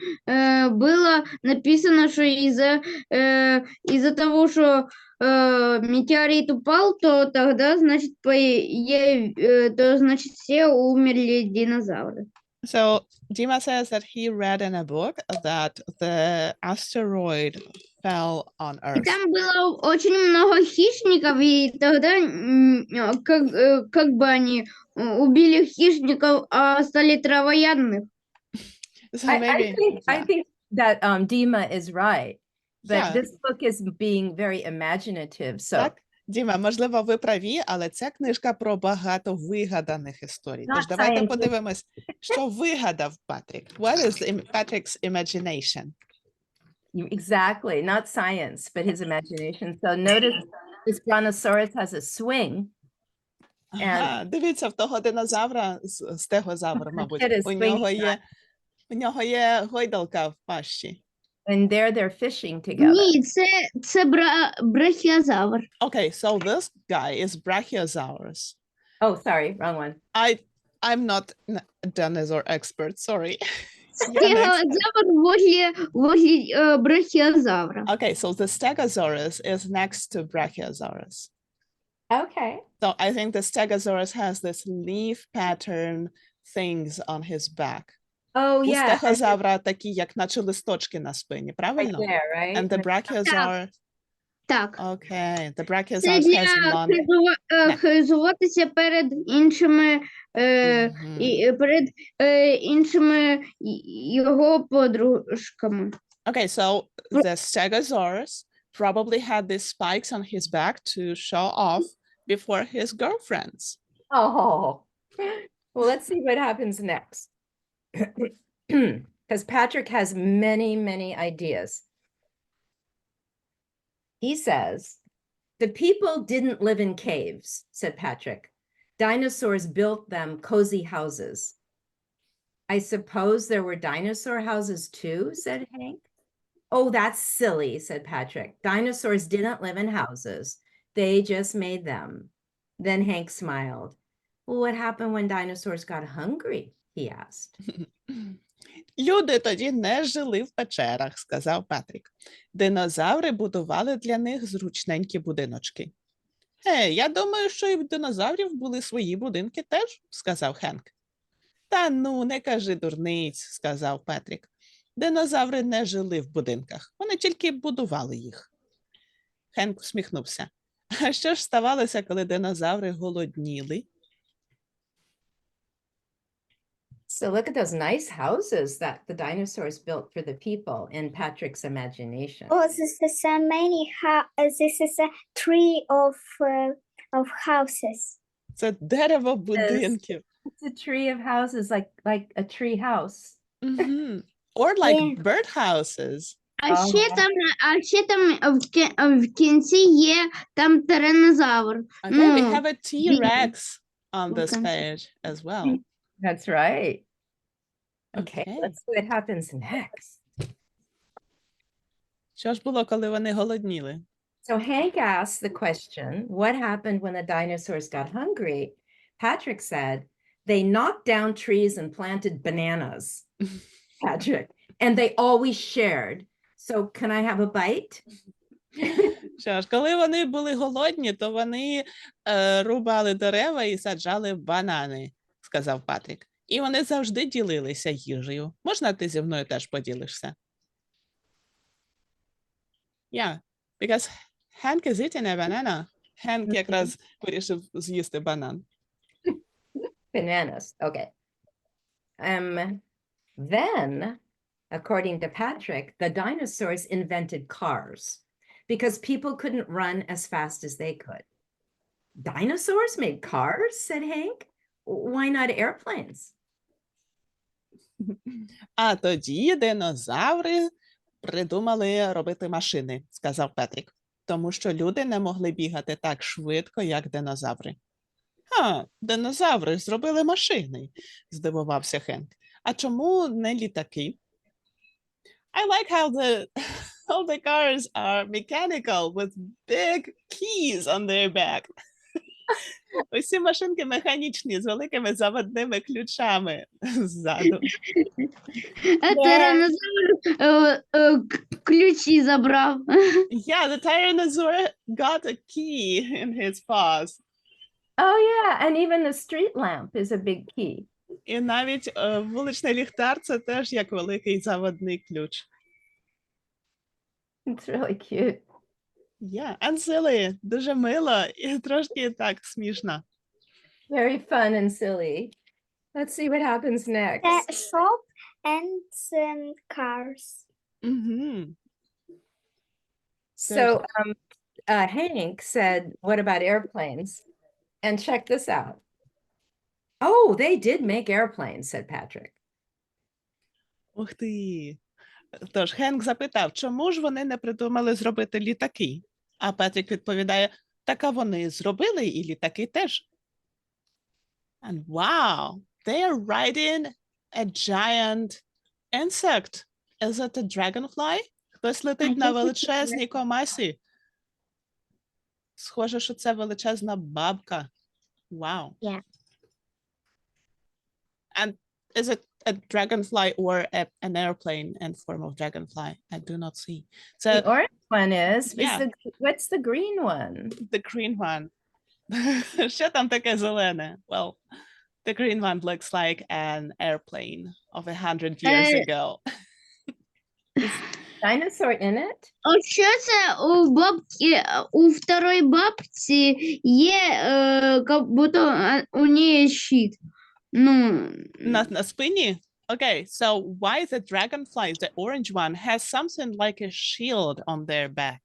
было написано, что из-за того, что метеорит упал, то тогда, значит, то, значит, все умерли динозавры. So Dima says that he read in a book that the asteroid fell on И Earth. там было очень много хищников, и тогда как бы они убили хищников, а стали травоядных. So I maybe, think that Dima is right, but Yeah. this book is being very imaginative. So Так, Діма, можливо, ви праві, але це книжка про багато вигаданих історій. Тож Not давайте scientific. подивимось, що вигадав Патрік. What is Patrick's imagination? exactly, not science, but his imagination. So notice this brontosaurus has a swing. Ага, дивіться, в того динозавра, стегозавра, мабуть, kid is у нього є гойдалка в пащі. And there they're fishing together. Ні, це брахіозавр. Okay, so this guy is Brachiosaurus. Oh, sorry, wrong one. I'm not a dinosaur expert, sorry. Я не експерт. Стегозавр возле брахіозавра. Okay, so the Stegosaurus is next to Brachiosaurus. Okay. So I think the Stegosaurus has this leaf pattern things on his back. Oh, У yeah. стегозавра такі, як наче листочки на спині, Right правильно? there, right? And the Brachiosaurus, Так. okay, the Це Brachiosaurus для has long... хизуватися перед іншими, перед іншими його подружками. Okay, so the Stegosaurus probably had these spikes on his back to show off before his girlfriends. Oh, well, let's see what happens next. Because Patrick has many, many ideas. He says, the people didn't live in caves, said Patrick. Dinosaurs built them cozy houses. I suppose there were dinosaur houses too, said Hank. Oh, that's silly, said Patrick. Dinosaurs didn't live in houses. They just made them. Then Hank smiled. Well, what happened when dinosaurs got hungry? He asked. Люди тоді не жили в печерах, сказав Патрік. Динозаври будували для них зручненькі будиночки. Я думаю, що і в динозаврів були свої будинки теж, сказав Хенк. Та ну, не кажи дурниць, сказав Патрік. Динозаври не жили в будинках, вони тільки будували їх. Хенк всміхнувся. А що ж ставалося, коли динозаври голодніли? So look at those nice houses that the dinosaurs built for the people in Patrick's imagination. Oh, this is a many this is a tree of houses. Це дерево будинків. It's a tree of houses, like a tree house. Мгм. Or like birdhouses. А ще там в кінці є там тиранозавр. Okay, we Ну, have a T-Rex on this Okay. page as well. That's right. Okay, Okay. let's see what happens next. Що ж було, коли вони голодніли? So Hank asked the question, what happened when the dinosaurs got hungry? Patrick said, they knocked down trees and planted bananas. Patrick, and they always shared. So can I have a bite? Що ж, коли вони були голодні, то вони рубали дерева і саджали банани, сказав Патрік. І вони завжди ділилися їжею. Можна ти зі мною теж поділишся? Yeah, because Hank is eating a banana. Hank якраз вирішив з'їсти банан. Bananas, okay. Then, according to Patrick, the dinosaurs invented cars because people couldn't run as fast as they could. Dinosaurs made cars, said Hank. Why not airplanes? А тоді динозаври придумали робити машини, сказав Петрік, тому що люди не могли бігати так швидко, як динозаври. Динозаври зробили машини, здивувався Хенк. А чому не літаки? I like how all the cars are mechanical with big keys on their back. Усі машинки механічні з великими заводними ключами ззаду. а тиранозавр ключі забрав. Yeah, the Tyrannosaur got a key in his paws. Oh yeah, and even the street lamp is a big key. І навіть вуличний ліхтар – це теж як великий заводний ключ. It's really cute. Yeah, and silly. Дуже мило і трошки так смішно. Very fun and silly. Let's see what happens next. Shop and cars. Мгм. So Hank said, what about airplanes? And check this out. Oh, they did make airplanes, said Patrick. Ух ти. Тож Хенк запитав, чому ж вони не придумали зробити літаки? А Петрік відповідає, так а вони зробили і літаки теж. And wow, they are riding a giant insect. Is it a dragonfly? Хтось летить на величезній комасі. Схоже, що це величезна бабка. Wow. Yeah. And is it a dragonfly or an airplane in form of dragonfly? I do not see. So The orange one is. Yeah. What's the green one? the green one. Що там таке зелене? Well, the green one looks like an airplane of 100 years ago. Dinosaur in it? От що це у бабки, у второй бабці є, как будто у неї щит. Ну, На спині? Okay, so why the dragonfly, the orange one, has something like a shield on their back?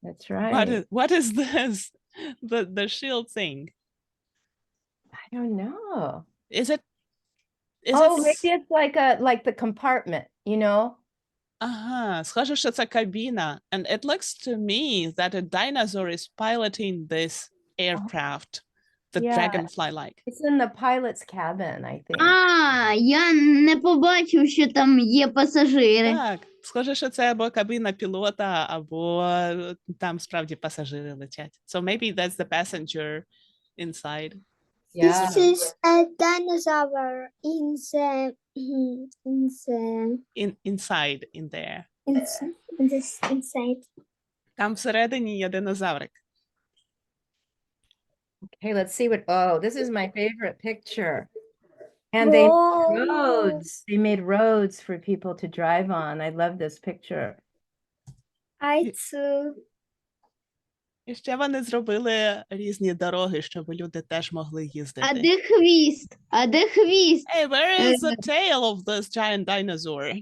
That's right. What is this? The shield thing? I don't know. Is it Maybe it's like the compartment, you know? Ага, схоже, що це кабіна. And it looks to me that a dinosaur is piloting this aircraft, the Yeah. dragonfly-like. It's in the pilot's cabin, I think. я не побачив, що там є пасажири. Так, схоже, що це або кабіна пілота, або там справді пасажири летять. So maybe that's the passenger inside. Yeah. This is a dinosaur in the Inside, in there. inside. Там всередині є динозаврик. Okay, let's see what. Oh, this is my favorite picture. And they made roads. They made roads for people to drive on. I love this picture. І ще вони зробили різні дороги, щоб люди теж могли їздити. А де хвіст? А де хвіст? Hey, where is the tail of this giant dinosaur?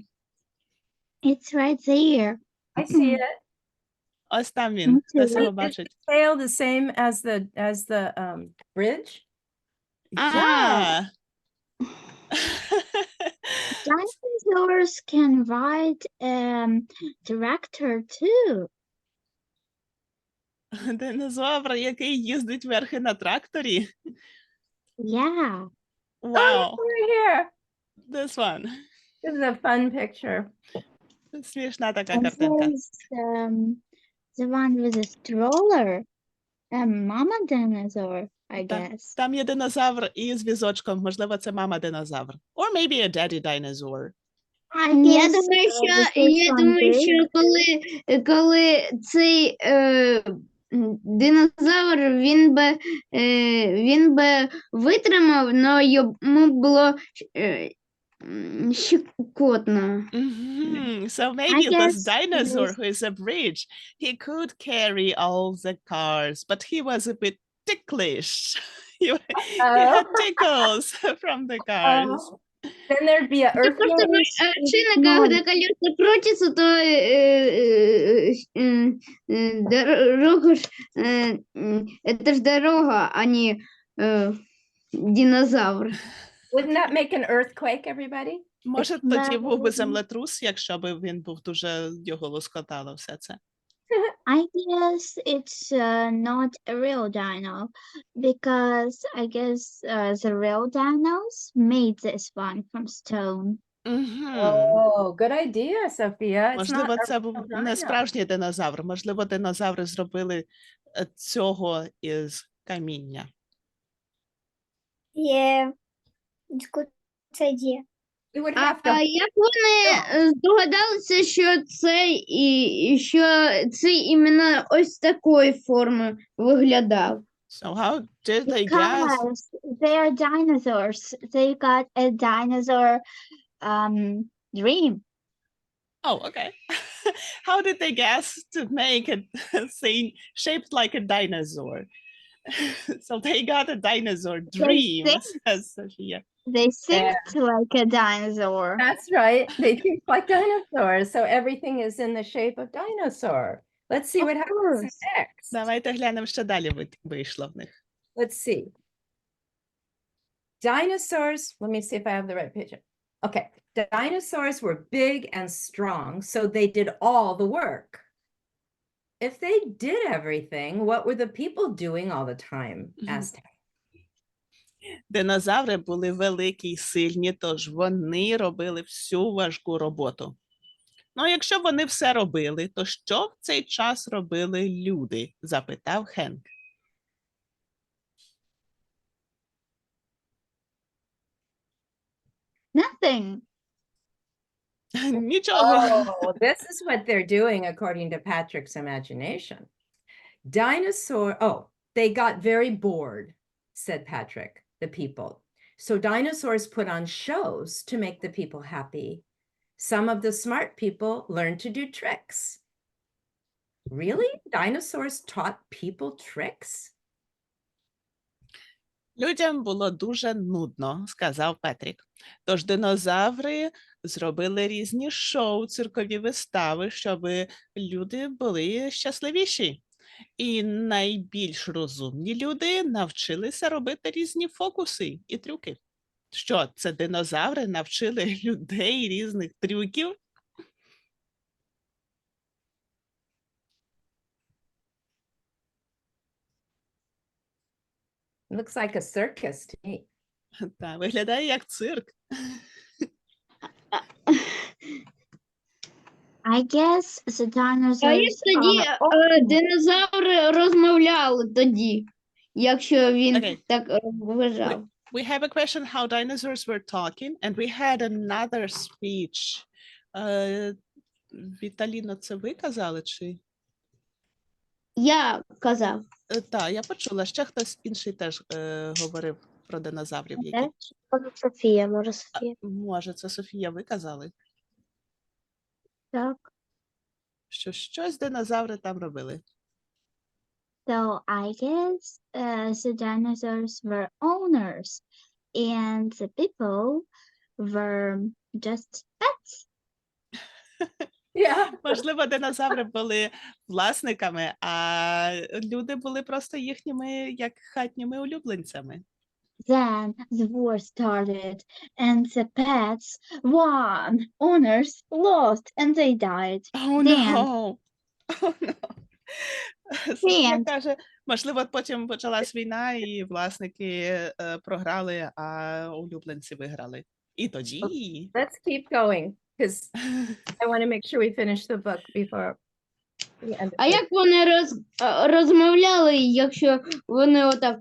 It's right there. I see it. Ось там він. Хтось його бачить. Tail the same as the bridge. Yeah. Dinosaurs can ride tractor too. Динозавр, який їздить верхи на тракторі. Yeah. Wow. Over here. This one. This is a fun picture. Смішна така And картинка. there's the one with the stroller. Mama dinosaur, I guess. Там є динозавр із візочком. Можливо, це мама динозавр. Or maybe a daddy dinosaur. Я думаю, що коли цей динозавр, він би витримав, але йому було щекотно. So maybe this guess dinosaur this- who is a bridge, he could carry all the cars, but he was a bit ticklish. he had tickles from the cars. Then there'd be an Це просто earthquake. причина, когда колеса крутятся, то дорога ж, это ж дорога, а не динозавр. Wouldn't that make an earthquake, everybody? Може, тоді був би Да. землетрус, якщо б він був дуже його лоскотало все це. I guess it's not a real dino because I guess the real dinos made this one from stone. Oh, good idea, Sophia. It's not Можливо, a це був real не dino. справжній динозавр. Можливо, динозаври зробили цього із каміння. Yeah, it's good idea. We would have to. А як вони здогадалися, що це іменно ось такої форми виглядав? So how did they guess? Because they are dinosaurs. They got a dinosaur dream. Oh, okay. How did they guess to make a thing shaped like a dinosaur? So they got a dinosaur dream, says Sophia. They think like a dinosaur. That's right. They think like dinosaurs, so everything is in the shape of dinosaur. Let's see Of what happens course. next. Давайте глянемо, що далі вийшло в них. Let's see. Dinosaurs, let me see if I have the right picture. Okay, dinosaurs were big and strong, so they did all the work. If they did everything, what were the people doing all the time? Asked him. Динозаври були великі й сильні, тож вони робили всю важку роботу. Ну, якщо вони все робили, то що в цей час робили люди? Запитав Хенк. Nothing. Нічого. Oh, this is what they're doing according to Patrick's imagination. They got very bored, said Patrick, the people. So dinosaurs put on shows to make the people happy. Some of the smart people learned to do tricks. Really? Dinosaurs taught people tricks? Людям було дуже нудно, сказав Петрік. Тож динозаври зробили різні шоу, циркові вистави, щоб люди були щасливіші. І найбільш розумні люди навчилися робити різні фокуси і трюки. Що, це динозаври навчили людей різних трюків? Looks like a circus to me. Та, виглядає як цирк. I guess the dinosaurs А як тоді динозаври розмовляли тоді? якщо він Okay. так вважав. We have a question how dinosaurs were talking, and we had another speech. Віталіно, це ви казали, чи? Я казав. Так, я почула, ще хтось інший теж говорив про динозаврів. Які... Софія, може Софія. Може, це Софія, ви казали? Так. Що щось динозаври там робили. So I guess the dinosaurs were owners and the people were just pets. Yeah. Можливо, динозаври були власниками, а люди були просто їхніми, як хатніми улюбленцями. Then the war started and the pets won. Owners lost and they died. Oh, Then- no! Oh, no! Софія Then- каже, можливо, потім почалась війна, і власники програли, а улюбленці виграли. І тоді... Let's keep going because I want to make sure we finish the book before we end А it. як вони розмовляли, якщо вони отак?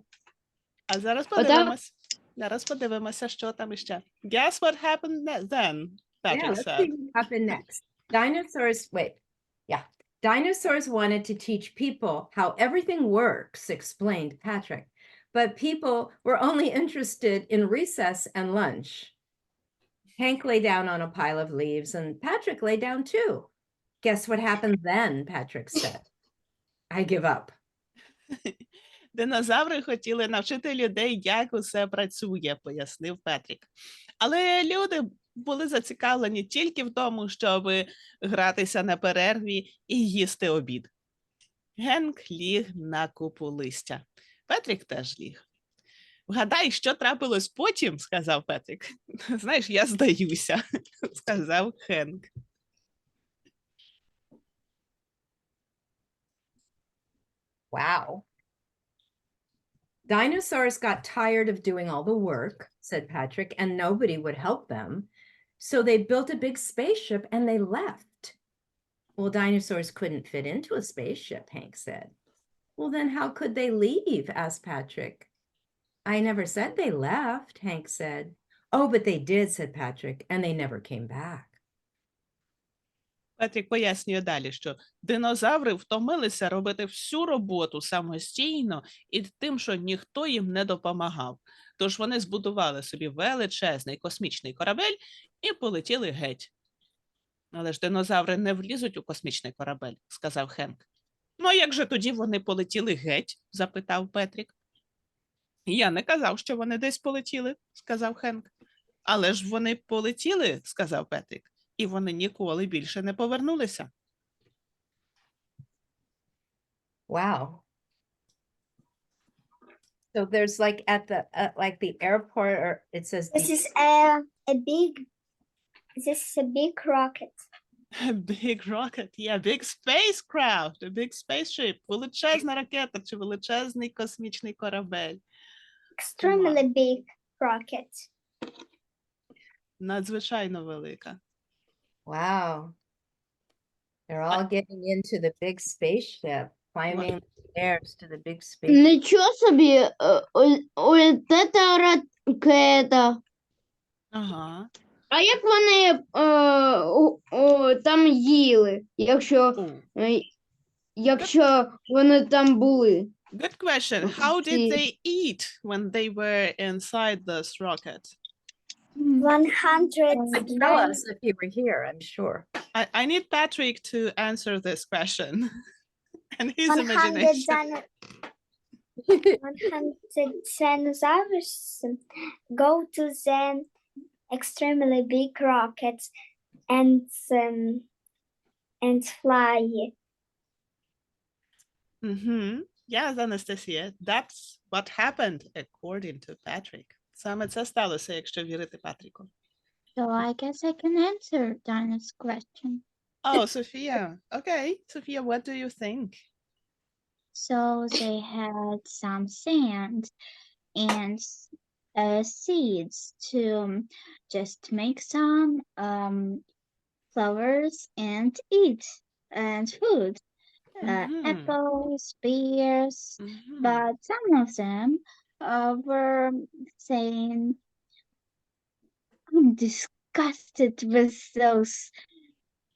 А зараз подивимось. Зараз подивимося, що там іще. Guess what happened then, Yeah, Patrick let's said. see what happened next. Dinosaurs, wait, yeah. Dinosaurs wanted to teach people how everything works, explained Patrick. But people were only interested in recess and lunch. Hank lay down on a pile of leaves and Patrick lay down too. Guess what happened then, Patrick said. I give up. Динозаври хотіли навчити людей, як усе працює, пояснив Петрік. Але люди були зацікавлені тільки в тому, щоб гратися на перерві і їсти обід. Генк ліг на купу листя. Петрік теж ліг. Вгадай, що трапилось потім, сказав Петрік. Знаєш, я здаюся, сказав Генк. Wow. Dinosaurs got tired of doing all the work, said Patrick, and nobody would help them. So they built a big spaceship and they left. Well, dinosaurs couldn't fit into a spaceship, Hank said. Well, then how could they leave? Asked Patrick. I never said they left, Hank said. Oh, but they did, said Patrick, and they never came back. Петрік пояснює далі, що динозаври втомилися робити всю роботу самостійно і тим, що ніхто їм не допомагав. Тож вони збудували собі величезний космічний корабель і полетіли геть. Але ж динозаври не влізуть у космічний корабель, сказав Хенк. Ну, а як же тоді вони полетіли геть? Запитав Петрік. Я не казав, що вони десь полетіли, сказав Хенк. Але ж вони полетіли, сказав Петрік. І вони ніколи більше не повернулися. Wow. So there's like at the airport, or it says This the- is a big rocket. A big rocket, yeah, big spacecraft, a big spaceship, величезна ракета чи величезний космічний корабель. Extremely big rocket. Надзвичайно велика. Wow. They're all getting into the big spaceship, climbing the stairs to the big spaceship. Нічого собі, ось це ракета. Ага. А як вони там їли, якщо вони там були? Good question. How did they eat when they were inside this rocket? 100. Tell us if you were here, I'm sure. I need Patrick to answer this question. And his 100 imagination. 100 dinosaurs go to the extremely big rockets and fly. Mm-hmm. Yes, Anastasia, that's what happened according to Patrick. Саме це сталося, якщо вірити Патріку. So I guess I can answer Dinah's question. Oh, Sophia. Okay, Sophia, what do you think? So they had some sand and seeds to just make some flowers and eat and food. Мгм. apples, pears, Мгм. but some of them were saying, I'm disgusted with those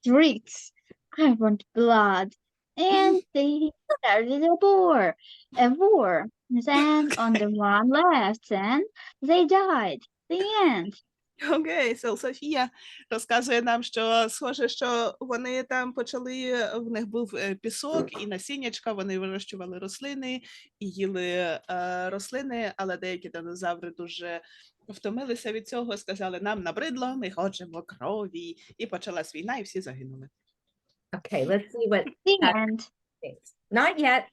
treats. I want blood. And they started a war. Then only one left, and they died. The end. Окей, Софія розказує нам, що схоже, що вони там почали, в них був пісок і насіннячка, вони вирощували рослини і їли рослини, але деякі динозаври дуже втомилися від цього, сказали, нам набридло, ми хочемо крові, і почалась війна, і всі загинули. Okay, let's see what The Patrick end. thinks. Not yet,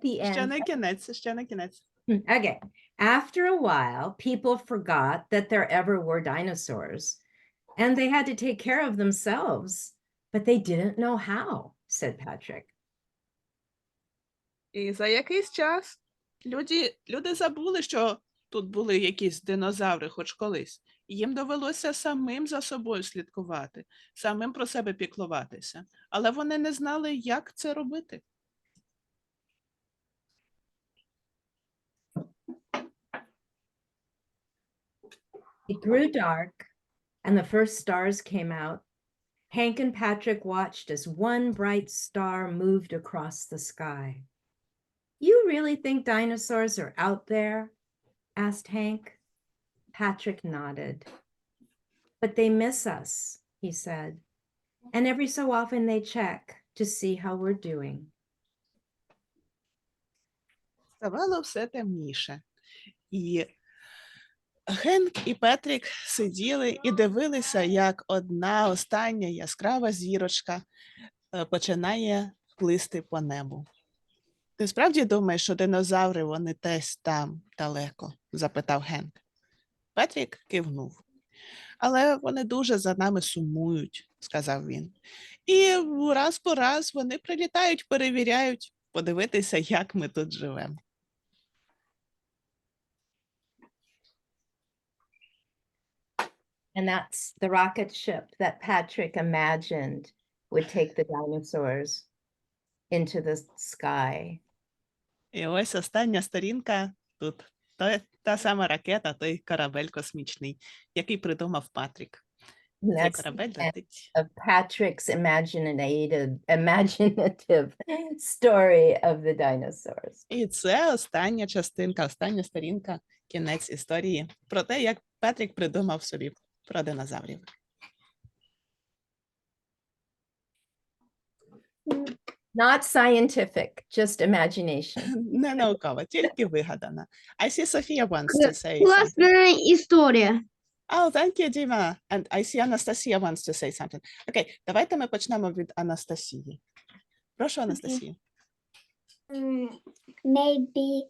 the Ще end. не кінець, ще не кінець. Okay. After a while, people forgot that there ever were dinosaurs, and they had to take care of themselves, but they didn't know how, said Patrick. І за якийсь час люди забули, що тут були якісь динозаври хоч колись. І їм довелося самим за собою слідкувати, самим про себе піклуватися. Але вони не знали, як це робити. It grew dark, and the first stars came out. Hank and Patrick watched as one bright star moved across the sky. You really think dinosaurs are out there? Asked Hank. Patrick nodded. But they miss us, he said. And every so often they check to see how we're doing. Ставало все темніше. І Генк і Петрік сиділи і дивилися, як одна остання яскрава зірочка починає плисти по небу. Ти справді думаєш, що динозаври, вони десь там далеко? Запитав Генк. Петрік кивнув. Але вони дуже за нами сумують, сказав він. І раз по раз вони прилітають, перевіряють, подивитися, як ми тут живемо. And that's the rocket ship that Patrick imagined would take the dinosaurs into the sky. І ось остання сторінка тут. Та сама ракета, той корабель космічний, який придумав Патрік. And Цей that's корабель the end летить. of Patrick's imaginative story of the dinosaurs. І це остання частинка, остання сторінка, кінець історії про те, як Патрік придумав собі про динозаврів. Not scientific, just imagination. Не науково, тільки вигадана. I see Sophia wants to say something. Класна історія. Oh, thank you, Dima. And I see Anastasia wants to say something. Окей, давайте ми почнемо від Анастасії. Прошу, Анастасію. Maybe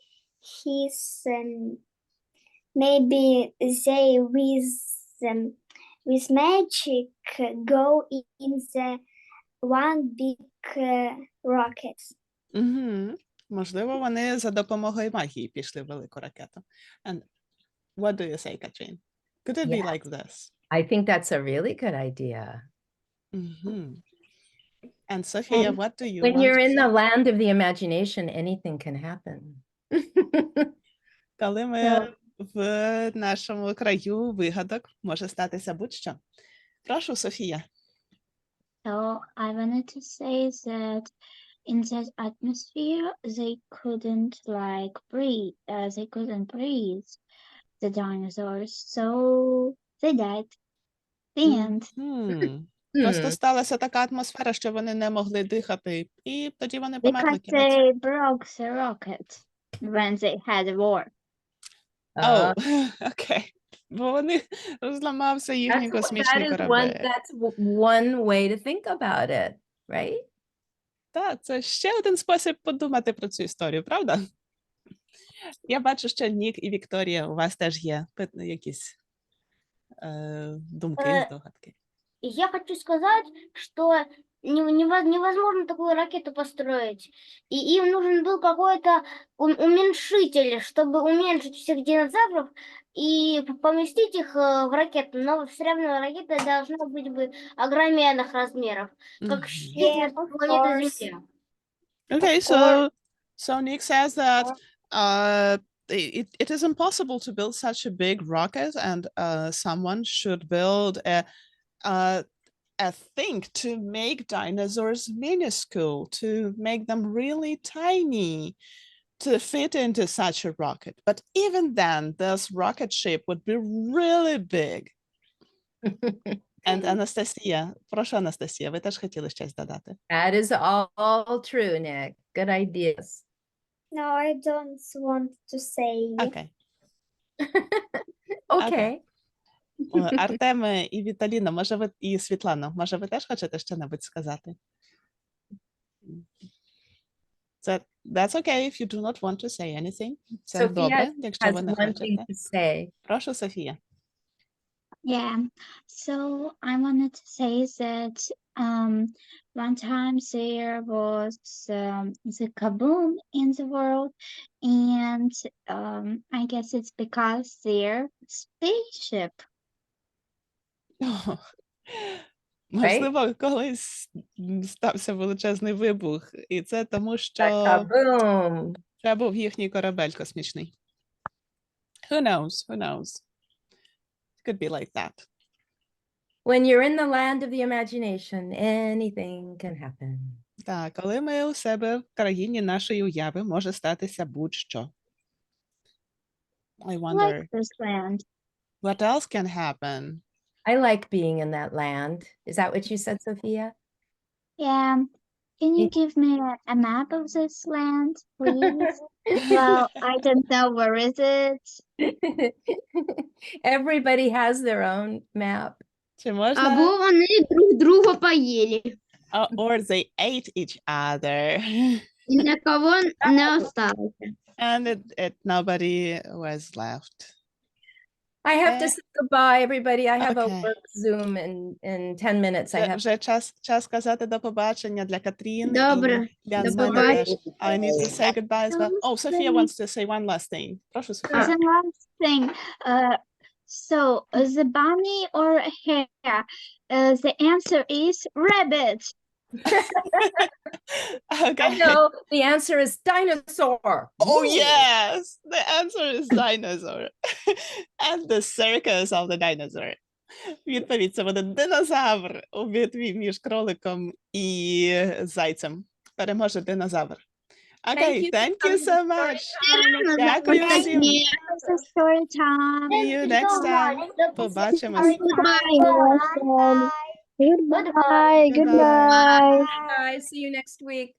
maybe they with magic go in the one big rocket. Угу. Можливо, вони за допомогою магії пішли в велику ракету. And what do you say, Katharine? Could it be Yeah. like this? I think that's a really good idea. Mm-hmm. And Sophia, And what do you When want you're to in say? the land of the imagination, anything can happen. Коли ми в нашому краю вигадок, може статися будь-що. Прошу, Софія. So I wanted to say that in that atmosphere, they couldn't breathe. They couldn't breathe, the dinosaurs. So they died. The end. Мгм. Просто сталася така атмосфера, що вони не могли дихати, і тоді вони померли. Because Кінець. they broke the rocket when they had a war. О, окей. Бо вони розламався їхній космічний корабель. That's one way to think about it, right? Так, це ще один спосіб подумати про цю історію, правда? Я бачу, що Нік і Вікторія, у вас теж є якісь думки, здогадки. Я хочу сказать, что невозможно такую ракету построить. И им нужен был какой-то уменьшитель, чтобы уменьшить всех динозавров и поместить их в ракету. Но все равно ракета должна быть бы огроменных размеров, как Мгм. четверть of планеты course. Земля. Okay, so Nick says that it is impossible to build such a big rocket, and someone should build a thing to make dinosaurs minuscule, to make them really tiny, to fit into such a rocket. But even then, this rocket ship would be really big. And Анастасія, прошу, Анастасія, ви теж хотіли щось додати? That is all true, Nick. Good ideas. No, I don't want to say. Окей. Okay. Артеме і Віталіна, може ви, і Світлана, може ви теж хочете що-небудь сказати? That's okay if you do not want to say anything. Це Софія добре, якщо ви Has не one thing хочете. to say. Прошу, Софія. Yeah, so I wanted to say that one time there was the kaboom in the world, and I guess it's because their spaceship. Можливо, колись стався величезний вибух, і це тому, що Kaboom. це був їхній корабель космічний. Who knows? Who knows? It could be like that. When you're in the land of the imagination, anything can happen. Так, коли ми у себе в країні нашої уяви, може статися будь-що. I I wonder, like this land. what else can happen? I like being in that land. Is that what you said, Sophia? Yeah, can you give me a map of this land, please? Well, I don't know, where is it? Everybody has their own map. Чи можна? Або вони друг друга поїли. Or they ate each other. І нікого не осталося. And nobody was left. I have to say goodbye, everybody. I have a Okay. work Zoom in 10 minutes. I have Вже час сказати до побачення для Катрін. Добре, І для до мене побачення. теж. I need to say goodbye as well. Oh, Sophia wants to say one last thing. Прошу, Софія. There's a last thing. So the bunny or hare? The answer is rabbit. Okay. I know the answer is dinosaur. Oh, yes. The answer is dinosaur. And the circus of the dinosaur. Відповідь, це буде динозавр у битві між кроликом і зайцем. Переможе динозавр. Okay, thank you so much. Дякую всім. This is story time. See you next time. Побачимось. Goodbye. Goodbye. Bye. See you next week.